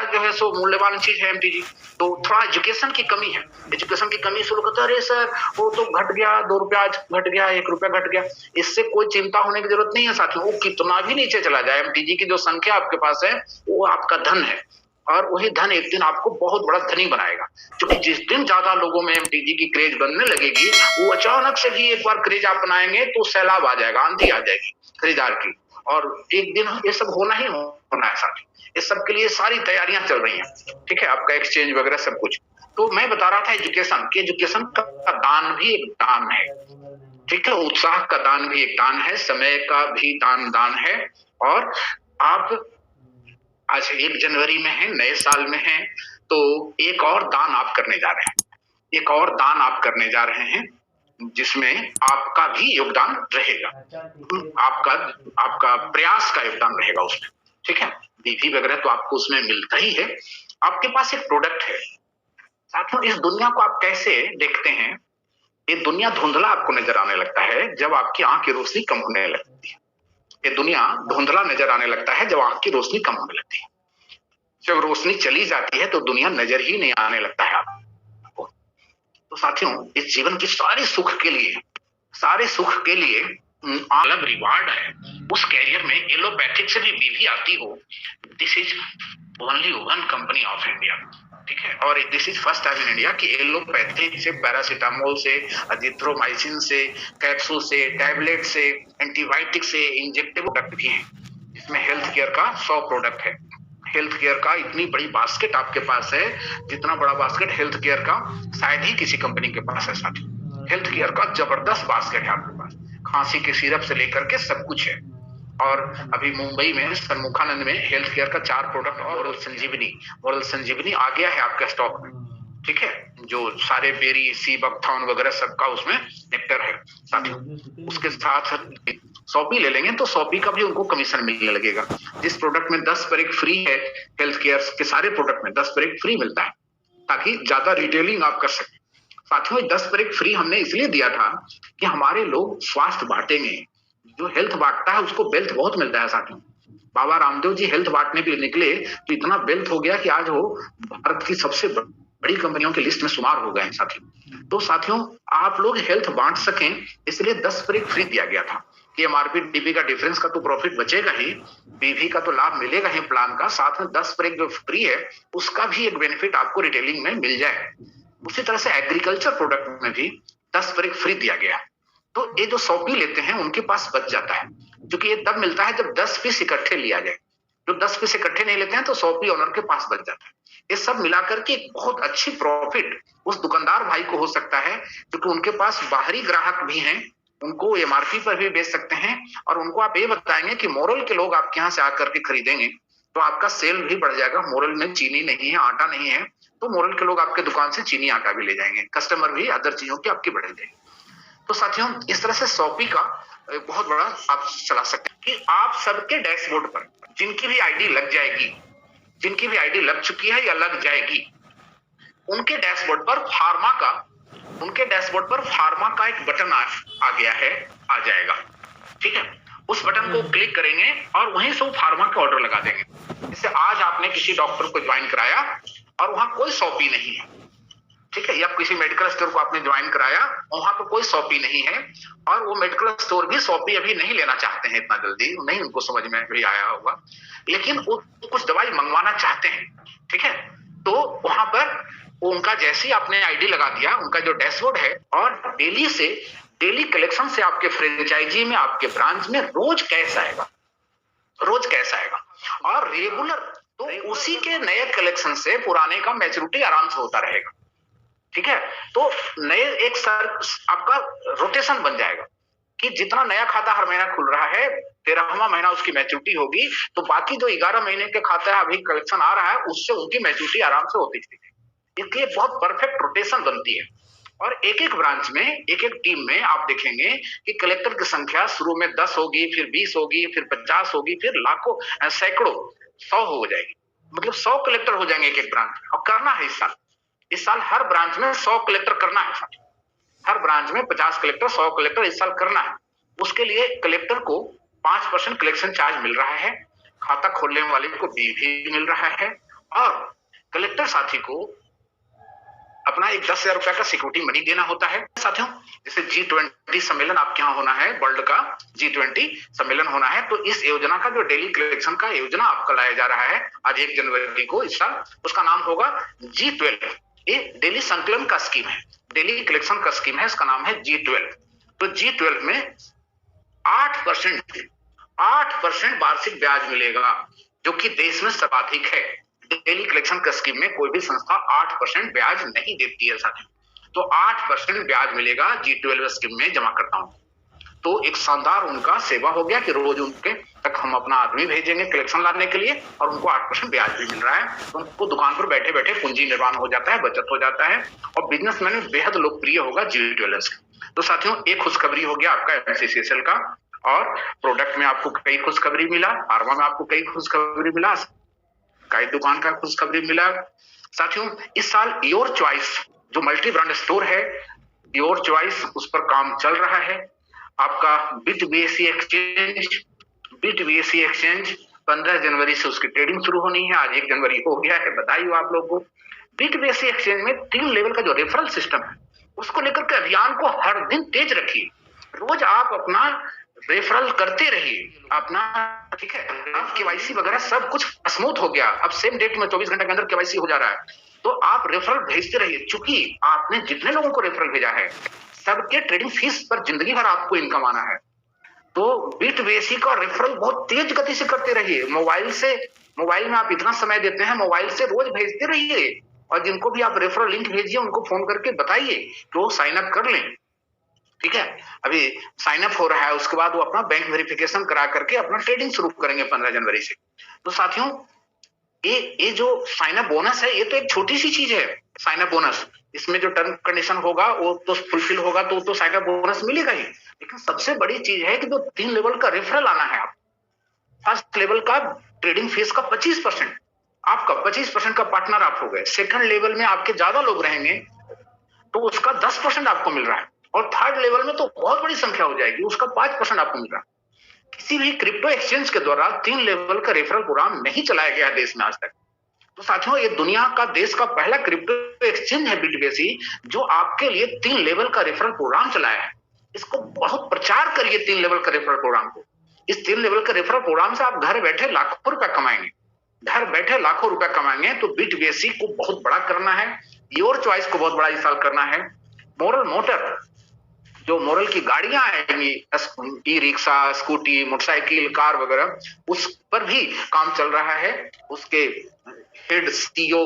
जो है सो मूल्यवान चीज है एमटीजी। तो थोड़ा एजुकेशन की कमी है, एजुकेशन की कमी से लोग कहते हैं अरे सर वो तो घट गया, 2 रुपया आज घट गया, 1 रुपया घट गया। इससे कोई चिंता होने की जरूरत नहीं है साथियों। वो कितना भी नीचे चला जाए, एमटीजी की जो संख्या आपके पास है वो आपका धन है, और वही धन एक दिन आपको बहुत बड़ा धनी बनाएगा। क्योंकि जिस दिन ज्यादा लोगों में एमटीजी की क्रेज बनने लगेगी, वो अचानक से ही एक बार क्रेज आप बनाएंगे तो सैलाब आ जाएगा, आंधी आ जाएगी खरीदार की, और एक दिन ये सब होना ही होना है साथी। इस सब के लिए सारी तैयारियां चल रही हैं, ठीक है, आपका एक्सचेंज वगैरह सब कुछ। तो मैं बता रहा था एजुकेशन कि एजुकेशन का दान भी एक दान है, ठीक है, उत्साह का दान भी एक दान है, समय का भी दान है। और आप आज 1 जनवरी में है, नए साल में है, तो एक और दान आप करने जा रहे हैं, एक और दान आप करने जा रहे हैं जिसमें आपका भी योगदान रहेगा, आपका प्रयास का योगदान रहेगा उसमें, ठीक है। बीवी वगैरह तो आपको उसमें मिलता ही है। आपके पास एक प्रोडक्ट है साथियों। इस दुनिया को आप कैसे देखते हैं? ये दुनिया धुंधला आपको नजर आने लगता है जब आपकी आंख की रोशनी कम होने लगती है। ये दुनिया धुंधला नजर आने लगता है जब आंख की रोशनी कम होने लगती है। जब रोशनी चली जाती है तो दुनिया नजर ही नहीं आने लगता है आपको। तो साथियों, इस जीवन की सारे सुख के लिए, सारे सुख के लिए अलग रिवार्ड है। उस कैरियर में एलोपैथिक से भी बीवी आती हो, this is only one company of India, ठीक है। और this is first time in India कि एलोपैथिक से, पैरासीटामोल से, अजिथ्रोमाइसिन से, कैप्सूल से, टैबलेट से, एंटीबायोटिक से, इंजेक्टेबल प्रोडक्ट भी हैं। इसमें हेल्थ केयर का 100 प्रोडक्ट है। हेल्थ केयर का इतनी बड़ी बास्केट आपके पास है, जितना बड़ा बास्केट हेल्थ केयर का शायद ही किसी कंपनी के पास है साथी। हेल्थ केयर का जबरदस्त बास्केट है आपके पास, खांसी के सिरप से लेकर के सब कुछ है। और अभी मुंबई में सन्मुखानंद में हेल्थ केयर का 4 प्रोडक्ट और ओरल संजीवनी आ गया है आपके स्टॉक में, ठीक है, जो सारे बेरी, सी बकथॉर्न वगैरह सबका उसमें नेक्टर है साथियों। उसके साथ सॉपी ले लेंगे तो सॉपी का भी उनको कमीशन मिलने लगेगा। जिस प्रोडक्ट में 10 पर 1 फ्री है, हेल्थ केयर के सारे प्रोडक्ट में 10 पर 1 फ्री मिलता है, ताकि ज्यादा रिटेलिंग आप कर सकें साथियों। 10 पर 1 फ्री हमने इसलिए दिया था कि हमारे लोग स्वास्थ्य बांटेंगे। जो हेल्थ बांटता है उसको वेल्थ बहुत मिलता है साथियों। बाबा रामदेव जी हेल्थ बांटने के लिए निकले तो इतना वेल्थ हो गया कि आज वो भारत की सबसे बड़ी कंपनियों की लिस्ट में शुमार हो गए हैं साथियों। तो साथियों, आप लोग हेल्थ बांट सकें इसलिए 10 पर 1 फ्री दिया गया था कि एमआरपी डीपी का डिफरेंस का तो प्रॉफिट बचेगा ही, बीवी का तो लाभ मिलेगा ही प्लान का, साथ में 10 पर 1 जो फ्री है उसका भी एक बेनिफिट आपको रिटेलिंग में मिल जाए। उसी तरह से एग्रीकल्चर प्रोडक्ट में भी 10 पर 1 फ्री दिया गया। तो ये जो सॉपी लेते हैं उनके पास बच जाता है, क्योंकि ये तब मिलता है जब 10 पीस इकट्ठे लिया जाए। जो 10 पीस इकट्ठे नहीं लेते हैं तो सॉपी ओनर के पास बच जाता है। ये सब मिलाकर के एक बहुत अच्छी प्रॉफिट उस दुकानदार भाई को हो सकता है, क्योंकि उनके पास बाहरी ग्राहक भी हैं, उनको एमआरपी पर भी बेच सकते हैं। और उनको आप ये बताएंगे कि मोरल के लोग आपके यहाँ से आकर के खरीदेंगे तो आपका सेल भी बढ़ जाएगा। मोरल में चीनी नहीं है, आटा नहीं है, तो मोरल के लोग आपके दुकान से चीनी आटा भी ले जाएंगे, कस्टमर भी अदर चीजों की आपकी बढ़ जाएगी। तो साथियों, इस तरह से सॉपी का बहुत बड़ा आप चला सकते हैं कि आप सबके डैशबोर्ड पर जिनकी भी आईडी लग जाएगी, जिनकी भी आईडी लग चुकी है या लग जाएगी, उनके डैशबोर्ड पर फार्मा का एक बटन आ गया है, आ जाएगा, ठीक है। उस बटन को क्लिक करेंगे और वहीं से वो फार्मा का ऑर्डर लगा देंगे। जैसे आज आपने किसी डॉक्टर को ज्वाइन कराया और वहां कोई सॉपी नहीं है, ठीक है, या किसी मेडिकल स्टोर को आपने ज्वाइन कराया, वहां पर कोई सॉपी नहीं है, और वो मेडिकल स्टोर भी सॉपी अभी नहीं लेना चाहते हैं इतना जल्दी, नहीं उनको समझ में भी आया होगा, लेकिन वो कुछ दवाई मंगवाना चाहते हैं, ठीक है। तो वहां पर उनका जैसे ही आपने आईडी लगा दिया, उनका जो डैशबोर्ड है, और डेली कलेक्शन से आपके फ्रेंचाइजी में, आपके ब्रांच में रोज कैश आएगा, और रेगुलर, तो उसी के नए कलेक्शन से पुराने का मैच्योरिटी आराम से होता रहेगा, ठीक है। तो नए एक सर आपका रोटेशन बन जाएगा कि जितना नया खाता हर महीना खुल रहा है, 13वां महीना उसकी मैच्योरिटी होगी, तो बाकी जो 11 महीने के खाता अभी कलेक्शन आ रहा है उससे उनकी मैच्योरिटी आराम से होती है। इसलिए बहुत परफेक्ट रोटेशन बनती है। और एक एक ब्रांच में, एक एक टीम में आप देखेंगे कि कलेक्टर की संख्या शुरू में 10 होगी, फिर 20 होगी, फिर 50 होगी, फिर लाखों, सैकड़ों, 100 हो जाएगी, मतलब 100 कलेक्टर हो जाएंगे एक एक ब्रांच में। और करना है इस साल हर ब्रांच में 100 कलेक्टर करना है, हर ब्रांच में 50 कलेक्टर, 100 कलेक्टर इस साल करना है। उसके लिए कलेक्टर को 5% कलेक्शन चार्ज मिल रहा है, खाता खोलने वाले को भी मिल रहा है, और कलेक्टर साथी को अपना एक 10,000 रुपए का सिक्योरिटी मनी देना होता है। साथियों, जैसे G20 सम्मेलन आपके यहाँ होना है, वर्ल्ड का G20 सम्मेलन होना है, तो इस योजना का जो डेली कलेक्शन का योजना आपका लाया जा रहा है आज 1 जनवरी को इस साल, उसका नाम होगा G12। ये डेली संकलन का स्कीम है, डेली कलेक्शन का स्कीम है, इसका नाम है G12। तो G12 में 8% वार्षिक ब्याज मिलेगा, जो कि देश में सर्वाधिक है। डेली कलेक्शन का स्कीम में कोई भी संस्था 8% ब्याज नहीं देती है साथियों, तो 8% ब्याज मिलेगा G12 स्कीम में जमा करता हूं। तो एक शानदार उनका सेवा हो गया कि रोज उनके तक हम अपना आदमी भेजेंगे कलेक्शन लाने के लिए और उनको 8% ब्याज भी मिल रहा है। तो उनको दुकान पर बैठे बैठे पूंजी निर्माण हो जाता है, बचत हो जाता है और बिजनेसमैन में बेहद लोकप्रिय होगा G12 स्कीम। तो साथियों, एक खुशखबरी हो गया आपका MCCSL का, और प्रोडक्ट में आपको कई खुशखबरी मिला, फार्मा में आपको कई खुशखबरी मिला, कई दुकान का खुशखबरी मिला। साथियों, इस साल योर चॉइस जो मल्टी ब्रांड स्टोर है, योर चॉइस उस पर काम चल रहा है। आपका बिट BSE एक्सचेंज 15 जनवरी से उसकी ट्रेडिंग शुरू होनी है। आज 1 जनवरी हो गया है, बधाई हो आप लोगों को। बिट BSE एक्सचेंज में 3 लेवल का जो रेफरल सिस्टम है उसको लेकर के अभियान को हर दिन तेज रखिए। रोज आप अपना रेफरल करते रहिए अपना, ठीक है। अब KYC वगैरह सब कुछ स्मूथ हो गया, अब सेम डेट में 24 घंटे के अंदर KYC हो जा रहा है। तो आप रेफरल भेजते रहिए, चूंकि आपने जितने लोगों को रेफरल भेजा है सबके ट्रेडिंग फीस पर जिंदगी भर आपको इनकम आना है। तो बिट BSE का रेफरल बहुत तेज गति से करते रहिए। मोबाइल में आप इतना समय देते हैं, मोबाइल से रोज भेजते रहिए, और जिनको भी आप रेफरल लिंक भेजिए उनको फोन करके बताइए कि वो साइन अप कर लें, ठीक है। अभी साइन अप हो रहा है, उसके बाद वो अपना बैंक वेरिफिकेशन करा करके अपना ट्रेडिंग शुरू करेंगे 15 जनवरी से। तो साथियों, ये जो साइन अप बोनस है, ये तो एक छोटी सी चीज है। साइन अप बोनस, इसमें जो टर्म कंडीशन होगा वो तो फुलफिल होगा तो साइन अप बोनस मिलेगा ही, लेकिन सबसे बड़ी चीज है कि जो 3 लेवल का रेफरल आना है, आप फर्स्ट लेवल का ट्रेडिंग फीस का 25%, आपका 25% का पार्टनर आप हो गए। सेकंड लेवल में आपके ज्यादा लोग रहेंगे तो उसका 10% आपको मिल रहा है, और थर्ड लेवल में तो बहुत बड़ी संख्या हो जाएगी, उसका 5% आपको मिल रहा है। किसी भी क्रिप्टो एक्सचेंज के द्वारा 3 लेवल का रेफरल प्रोग्राम नहीं चलाया गया देश में आज तक। तो साथियों, ये दुनिया का देश का पहला क्रिप्टो एक्सचेंज है बिट BSE, जो आपके लिए 3 लेवल का रेफरल प्रोग्राम चलाया है। इसको बहुत प्रचार करिए 3 लेवल का रेफरल प्रोग्राम को। इस 3 लेवल का रेफरल प्रोग्राम से आप घर बैठे लाखों रुपया कमाएंगे, घर बैठे लाखों रुपया कमाएंगे। तो बिट BSE को बहुत बड़ा करना है, योर चॉइस को बहुत बड़ा इस साल करना है। मोरल मोटर, जो मोरल की गाड़ियां आएंगी, e rickshaw, scooty, motorcycle, car वगैरह, उस पर भी काम चल रहा है। उसके हेड CEO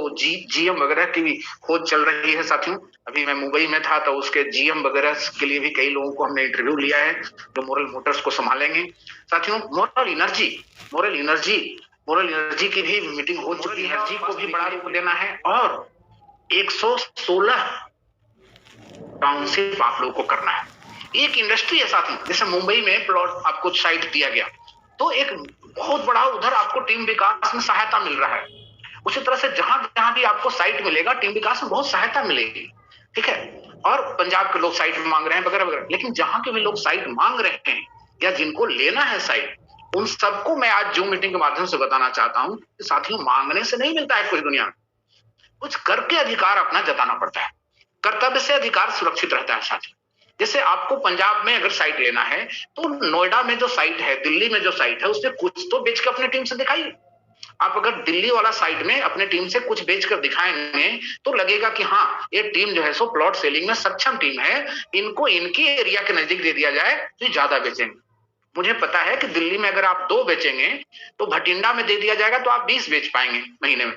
GM वगैरह की भी खोज चल रही है साथियों। अभी मैं मुंबई में था तो उसके GM वगैरह के लिए भी कई लोगों को हमने इंटरव्यू लिया है जो मोरल मोटर्स को संभालेंगे। साथियों, मोरल एनर्जी की भी मीटिंग हो चुकी है, एनर्जी को भी बड़ा रूप देना है, और 116 टाउनशिप आप लोगों को करना है। एक इंडस्ट्री है साथियों, जैसे मुंबई में प्लॉट आपको साइट दिया गया तो एक बहुत बड़ा उधर आपको टीम विकास में सहायता मिल रहा है। उसी तरह से जहां जहां भी आपको साइट मिलेगा टीम विकास में बहुत सहायता मिलेगी, ठीक है। और पंजाब के लोग साइट मांग रहे हैं वगैरह वगैरह, लेकिन जहां के भी लोग साइट मांग रहे हैं या जिनको लेना है साइट, उन सबको मैं आज जूम मीटिंग के माध्यम से बताना चाहता हूं कि साथियों, मांगने से नहीं मिलता है कुछ दुनिया में, कुछ करके अधिकार अपना जताना पड़ता है। कर्तव्य से अधिकार सुरक्षित रहता है साथियों। जैसे आपको पंजाब में अगर साइट लेना है तो नोएडा में जो साइट है, दिल्ली में जो साइट है, उसमें कुछ तो बेच के अपनी टीम से दिखाइए। आप अगर दिल्ली वाला साइट में अपने टीम से कुछ बेचकर दिखाएंगे तो लगेगा कि हाँ, ये टीम जो है सो प्लॉट सेलिंग में सक्षम टीम है, इनको इनकी एरिया के नजदीक दे दिया जाए तो ज्यादा बेचेंगे। मुझे पता है कि दिल्ली में अगर आप 2 बेचेंगे तो भटिंडा में दे दिया जाएगा तो आप 20 बेच पाएंगे महीने में,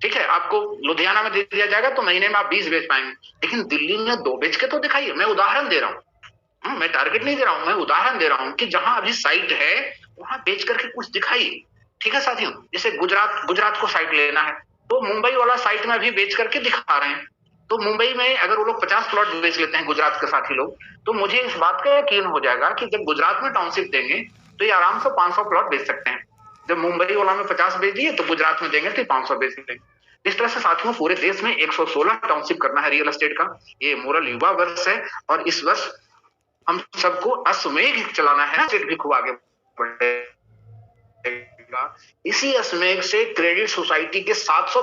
ठीक है। आपको लुधियाना में दे दिया जाएगा तो महीने में आप 20 बेच पाएंगे, लेकिन दिल्ली में 2 बेच के तो दिखाइए। मैं उदाहरण दे रहा हूँ, मैं टारगेट नहीं दे रहा हूँ, मैं उदाहरण दे रहा हूँ कि जहां अभी साइट है वहां बेच करके कुछ दिखाइए, ठीक है साथियों। जैसे गुजरात को साइट लेना है तो मुंबई वाला साइट में अभी बेच करके दिखा रहे हैं, तो मुंबई में अगर वो लोग 50 प्लॉट बेच लेते हैं गुजरात के साथी लोग, तो मुझे इस बात का यकीन हो जाएगा कि जब गुजरात में टाउनशिप देंगे तो ये आराम से 500 प्लॉट बेच सकते हैं। जब मुंबई वाला में 50 बेच दिए तो गुजरात में देंगे तो 500 बेच देंगे। इस तरह से साथियों, पूरे देश में 116 टाउनशिप करना है रियल एस्टेट का। ये मोरल युवा वर्ष है, और इस वर्ष हम सबको अश्वमेध चलाना है, स्टेट भी खूब आगे बढ़े। जाएगा। इसी स्मेक से क्रेडिट सोसाइटी के 700